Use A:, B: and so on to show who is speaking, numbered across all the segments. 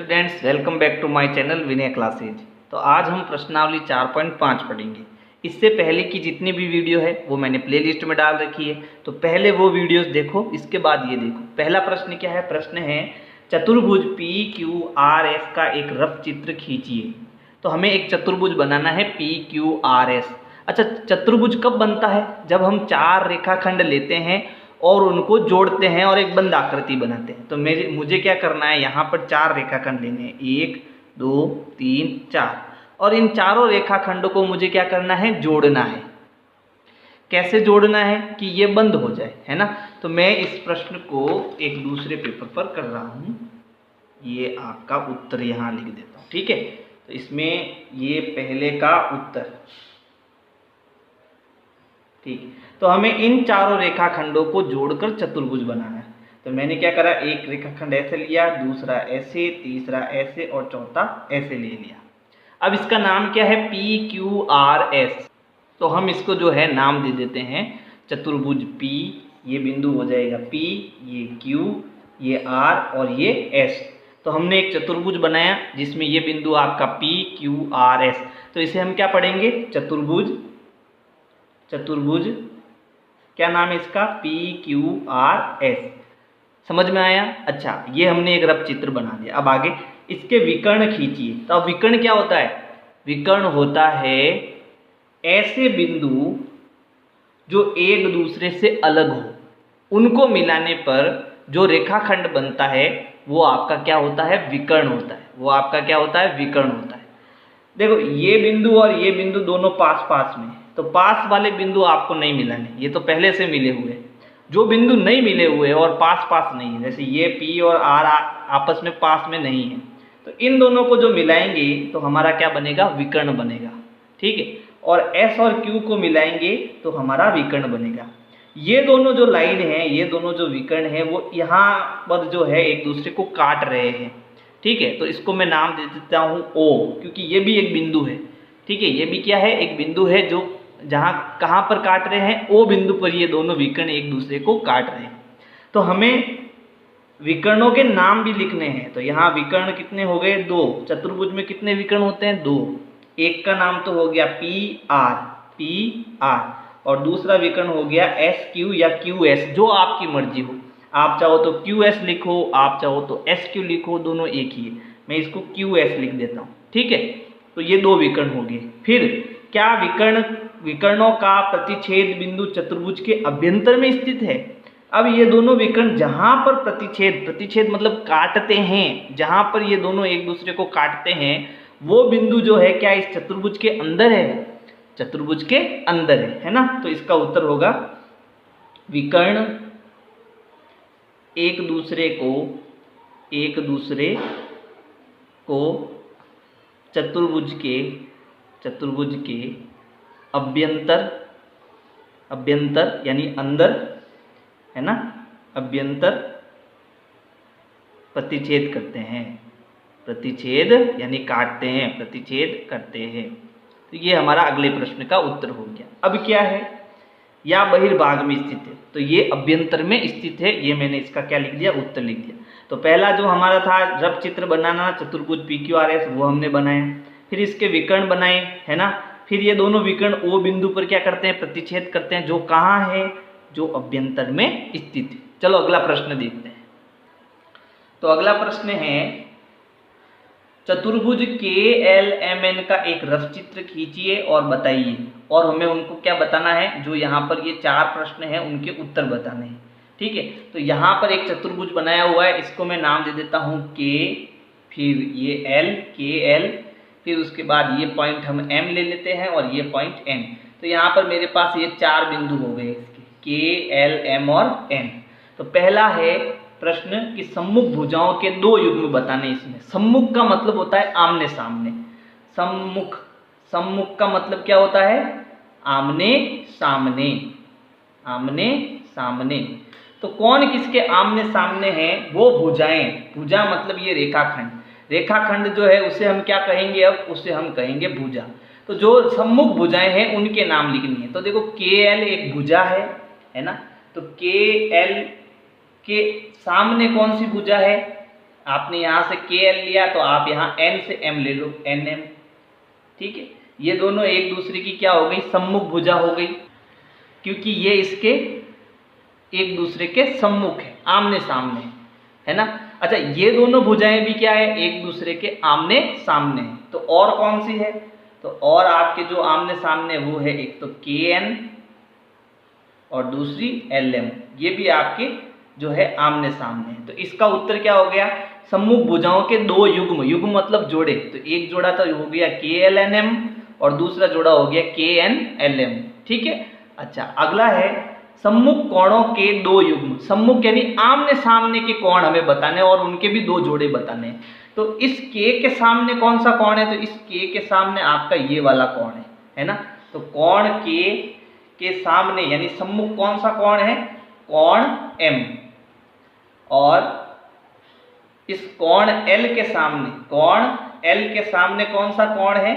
A: Students, welcome back to my channel Vinay classes. तो आज हम प्रश्नावली 4.5 पढ़ेंगे। इससे पहले की जितनी भी वीडियो है वो मैंने प्लेलिस्ट में डाल रखी है, तो पहले वो वीडियोस देखो, इसके बाद ये देखो। पहला प्रश्न क्या है? प्रश्न है चतुर्भुज PQRS का एक रफ चित्र खींचिए। तो हमें एक चतुर्भुज बनाना है PQRS। अच्छा, चतुर्भुज कब बनता है? जब हम चार रेखाखंड लेते हैं और उनको जोड़ते हैं और एक बंद आकृति बनाते हैं। तो मुझे क्या करना है, यहाँ पर चार रेखाखंड लेने हैं, 1 2 3 4, और इन चारों रेखाखंडों को मुझे क्या करना है? जोड़ना है। कैसे जोड़ना है कि ये बंद हो जाए, है ना। तो मैं इस प्रश्न को एक दूसरे पेपर पर कर रहा हूँ। ये आपका उत्तर यहाँ लिख देता हूँ, ठीक है। तो इसमें ये पहले का उत्तर, ठीक। तो हमें इन चारों रेखाखंडों को जोड़कर चतुर्भुज बनाना है। तो मैंने क्या करा, एक रेखाखंड ऐसे लिया, दूसरा ऐसे, तीसरा ऐसे और चौथा ऐसे ले लिया। अब इसका नाम क्या है? PQRS। तो हम इसको जो है नाम दे देते हैं चतुर्भुज P। ये बिंदु हो जाएगा P, ये Q, ये R और ये S। तो हमने एक चतुर्भुज बनाया जिसमें ये बिंदु आपका PQRS। तो इसे हम क्या पढ़ेंगे? चतुर्भुज। चतुर्भुज क्या नाम है इसका? PQRS। समझ में आया? अच्छा, ये हमने एक रफ चित्र बना दिया। अब आगे इसके विकर्ण खींचिए। तो अब विकर्ण क्या होता है? विकर्ण होता है ऐसे बिंदु जो एक दूसरे से अलग हो, उनको मिलाने पर जो रेखाखंड बनता है वो आपका क्या होता है? विकर्ण होता है। वो आपका क्या होता है? विकर्ण होता है। देखो, ये बिंदु और ये बिंदु दोनों पास पास में, तो पास वाले बिंदु आपको नहीं मिलाने, ये तो पहले से मिले हुए हैं। जो बिंदु नहीं मिले हुए और पास पास नहीं है, जैसे ये P और R आपस में पास में नहीं है, तो इन दोनों को जो मिलाएंगे तो हमारा क्या बनेगा? विकर्ण बनेगा, ठीक है। और S और Q को मिलाएंगे तो हमारा विकर्ण बनेगा। ये दोनों जो लाइन है, ये दोनों जो विकर्ण है, वो यहाँ पर जो है एक दूसरे को काट रहे हैं, ठीक है। तो इसको मैं नाम दे देता हूँ O, क्योंकि ये भी एक बिंदु है, ठीक है। ये भी क्या है? एक बिंदु है जो जहाँ कहाँ पर काट रहे हैं? O बिंदु पर ये दोनों विकर्ण एक दूसरे को काट रहे हैं। तो हमें विकर्णों के नाम भी लिखने हैं। तो यहाँ विकर्ण कितने हो गए? 2। चतुर्भुज में कितने विकर्ण होते हैं? 2। एक का नाम तो हो गया PR, और दूसरा विकर्ण हो गया SQ या QS, जो आपकी मर्जी हो। आप चाहो तो QS लिखो, आप चाहो तो SQ लिखो, दोनों एक ही है। मैं इसको QS लिख देता हूँ, ठीक है। तो ये 2 विकर्ण हो गए। फिर क्या विकर्णों का प्रतिच्छेद बिंदु चतुर्भुज के अभ्यंतर में स्थित है? अब ये दोनों विकर्ण जहां पर प्रतिच्छेद मतलब काटते हैं, जहां पर ये दोनों एक दूसरे को काटते हैं, वो बिंदु जो है क्या इस चतुर्भुज के अंदर है? चतुर्भुज के अंदर है ना। तो इसका उत्तर होगा विकर्ण एक दूसरे को चतुर्भुज के अभ्यंतर यानी अंदर, है ना, अभ्यंतर प्रतिच्छेद करते हैं। प्रतिच्छेद यानी काटते हैं, प्रतिच्छेद करते हैं। तो ये हमारा अगले प्रश्न का उत्तर हो गया। अब क्या है? या बहिर्भाग में स्थित है। तो ये अभ्यंतर में स्थित है, ये मैंने इसका क्या लिख दिया? उत्तर लिख दिया। तो पहला जो हमारा था रफ चित्र बनाना चतुर्भुज PQRS, वो हमने बनाया। फिर इसके विकर्ण बनाए, है ना। फिर ये दोनों विकर्ण O बिंदु पर क्या करते हैं? प्रतिच्छेद करते हैं, जो कहाँ है? जो अभ्यंतर में स्थित है। चलो अगला प्रश्न देखते हैं। तो अगला प्रश्न है चतुर्भुज KLMN का एक रफ चित्र खींचिए और बताइए। और हमें उनको क्या बताना है? जो यहाँ पर ये 4 प्रश्न हैं उनके उत्तर बताने हैं, ठीक है। तो यहाँ पर एक चतुर्भुज बनाया हुआ है, इसको मैं नाम दे देता हूँ K, फिर ये L, KL, फिर उसके बाद ये पॉइंट हम M ले लेते हैं और ये पॉइंट N। तो यहाँ पर मेरे पास ये 4 बिंदु हो गए इसके, K, L, M और N। तो पहला है प्रश्न कि सम्मुख भुजाओं के 2 युग्म बताने। इसमें सम्मुख का मतलब होता है आमने सामने। सम्मुख का मतलब क्या होता है? आमने सामने, आमने सामने। तो कौन किसके आमने सामने है? वो भुजाएं। भुजा मतलब ये रेखाखंड जो है उसे हम क्या कहेंगे? अब उसे हम कहेंगे भुजा। तो जो सम्मुख भुजाएं हैं उनके नाम लिखनी है। तो देखो KL एक भुजा है ना। तो KL के सामने कौन सी भुजा है? आपने यहाँ से KL लिया तो आप यहाँ N से M ले लो, NM। ठीक है, ये दोनों एक दूसरे की क्या हो गई, सम्मुख भुजा हो गई, क्योंकि ये इसके एक दूसरे के सम्मुख है, आमने सामने है ना। अच्छा, ये दोनों भुजाएं भी क्या है, एक दूसरे के आमने सामने है। तो और कौन सी है, तो और आपके जो आमने सामने वो है एक तो KN और दूसरी LM, ये भी आपके जो है आमने सामने है। तो इसका उत्तर क्या हो गया, सम्मुख भुजाओं के दो युग्म, युग्म मतलब जोड़े, तो एक जोड़ा तो हो गया KLNM और दूसरा जोड़ा हो गया KNLM। ठीक है। अच्छा, अगला है सम्मुख कोणों के दो युग्म। सम्मुख यानी आमने सामने के कोण हमें बताने और उनके भी दो जोड़े बताने। तो इस K के सामने कौन सा कोण है, तो इस K के सामने आपका ये वाला कोण है ना। तो कोण K के सामने यानी सम्मुख कौन सा कोण है, कोण M, और इस कोण L के सामने, कोण L के सामने कौन सा कोण है,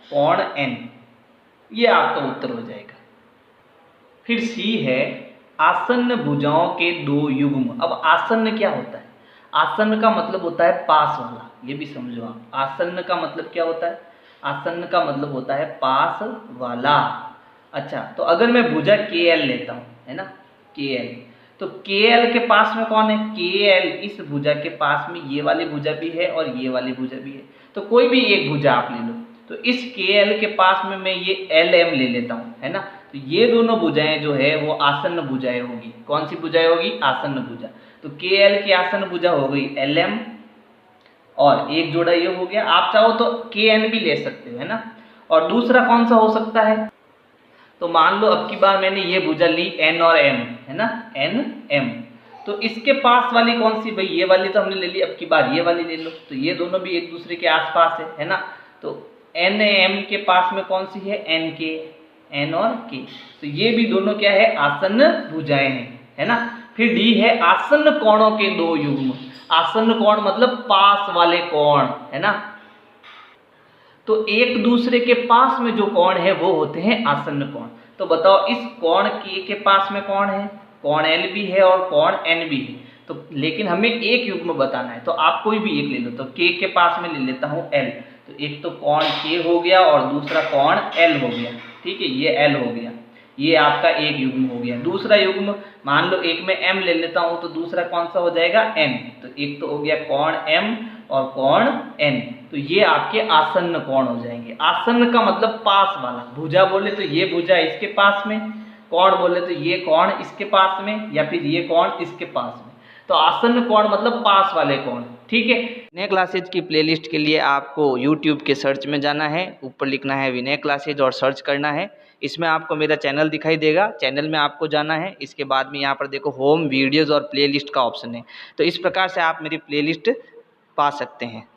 A: कोण N। ये आपका उत्तर हो जाएगा। फिर C है आसन्न भुजाओं के दो युग्म। अब आसन्न क्या होता है, आसन्न का मतलब होता है पास वाला, ये भी समझो आप। आसन्न का मतलब क्या होता है, आसन्न का मतलब होता है पास वाला। अच्छा, तो अगर मैं भुजा KL लेता हूँ, है ना, KL, तो KL के पास में कौन है, KL इस भुजा के पास में ये वाली भुजा भी है और ये वाली भुजा भी है। तो कोई भी एक भुजा आप ले लो, तो इस KL के पास में मैं ये LM ले लेता हूँ, है ना। तो ये दोनों भुजाएं जो है वो आसन्न भुजाएं होगी। कौन सी भुजाएं होगी, आसन्न भुजा। तो KL की आसन्न भुजा हो गई LM, और एक जोड़ा ये हो गया। आप चाहो तो KN भी ले सकते हो, है ना। और दूसरा कौन सा हो सकता है, तो मान लो अब की बार मैंने ये भुजा ली N और M, है ना, NM, तो इसके पास वाली कौन सी, भाई ये वाली तो हमने ले ली, अब की बार ये वाली ले लो। तो ये दोनों भी एक दूसरे के आसपास है ना। तो NM के पास में कौन सी है, NK, N और K। तो ये भी दोनों क्या है, आसन्न भुजाएं हैं, है ना। फिर D है आसन्न कोणों के दो युग्म। आसन्न कोण मतलब पास वाले कोण, है ना। तो एक दूसरे के पास में जो कोण है वो होते हैं आसन्न कोण। तो बताओ इस कोण K के पास में कौन है, कोण L भी है और कोण N भी है। तो लेकिन हमें एक युग्म बताना है, तो आप कोई भी एक ले लो। तो K के पास में ले लेता हूँ L, तो एक तो कोण K हो गया और दूसरा कोण L हो गया। ठीक है, ये L हो गया, ये आपका एक युग्म हो गया। दूसरा युग्म मान लो एक में M ले लेता हूँ, तो दूसरा कौन सा हो जाएगा, N। तो एक तो हो गया कोण M और कोण N। तो ये आपके आसन्न कोण हो जाएंगे। आसन्न का मतलब पास वाला। भुजा बोले तो ये भुजा इसके पास में, कोण बोले तो ये कोण इसके पास में, या फिर ये कोण इसके पास में। तो आसन्न कोण मतलब पास वाले कोण। ठीक है। विनय क्लासेज की प्लेलिस्ट के लिए आपको यूट्यूब के सर्च में जाना है, ऊपर लिखना है विनय क्लासेज और सर्च करना है। इसमें आपको मेरा चैनल दिखाई देगा, चैनल में आपको जाना है। इसके बाद में यहाँ पर देखो होम वीडियोज़ और प्लेलिस्ट का ऑप्शन है। तो इस प्रकार से आप मेरी प्लेलिस्ट पा सकते हैं।